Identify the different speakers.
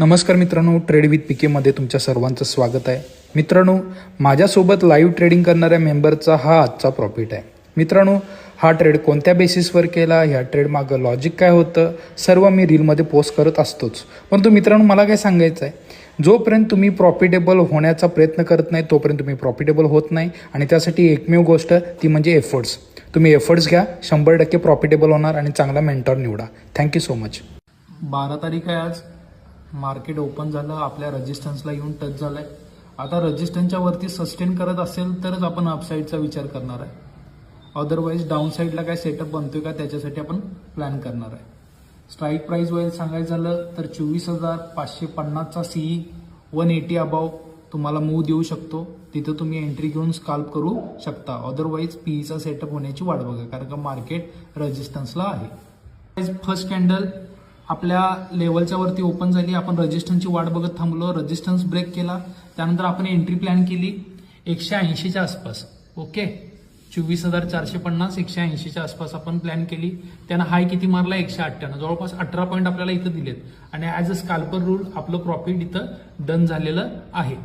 Speaker 1: नमस्कार मित्रांनो, trade with पीकेमध्ये तुमच्या सर्वांचं स्वागत आहे. मित्रांनो, माझ्यासोबत लाईव्ह ट्रेडिंग करणाऱ्या मेंबरचा हा आजचा प्रॉफिट आहे. मित्रांनो, हा ट्रेड कोणत्या बेसिसवर केला, ह्या ट्रेड मागं लॉजिक काय होतं, सर्व मी रीलमध्ये पोस्ट करत असतोच. परंतु मित्रांनो, मला काय सांगायचं आहे, जोपर्यंत तुम्ही प्रॉफिटेबल होण्याचा प्रयत्न करत नाही तोपर्यंत तुम्ही प्रॉफिटेबल होत नाही. आणि त्यासाठी एकमेव गोष्ट ती म्हणजे एफर्ट्स. तुम्ही एफर्ट्स घ्या, 100% प्रॉफिटेबल होणार आणि चांगला मेंटॉर निवडा. Thank you so much.
Speaker 2: 12 तारीख आहे आज. मार्केट ओपन झालं, आपल्या रेजिस्टन्सला येऊन टच झालंय. आता रेजिस्टन्सच्या वरती सस्टेन करत असेल तरच आपण अपसाईडचा विचार करणार आहे. अदरवाईज डाऊन साईडला काय सेटअप बनतोय का त्याच्यासाठी आपण प्लॅन करणार आहे. स्ट्राईक प्राइस वाईज सांगायचं झालं तर 24,550चा सीई 180 अबाव तुम्हाला मूव देऊ शकतो. तिथं तुम्ही एंट्री घेऊन स्काल्प करू शकता. अदरवाईज पीईचा सेटअप होण्याची वाट बघा, कारण का मार्केट रेजिस्टन्सला आहे. फर्स्ट कॅन्डल आपल्या लेवलच्या वरती ओपन झाली. आपण रेजिस्टन्सची वाट बघत थांबलो, रेजिस्टन्स ब्रेक केला. त्यानंतर आपण एंट्री प्लॅन केली 180च्या आसपास. ओके, 24,450 180च्या आसपास आपण प्लॅन केली. त्यानं हाय किती मारला 198, जवळपास 18 पॉईंट आपल्याला इथं दिलेत. आणि ॲज अ स्काल्पर रूल आपलं प्रॉफिट इथं डन झालेलं आहे.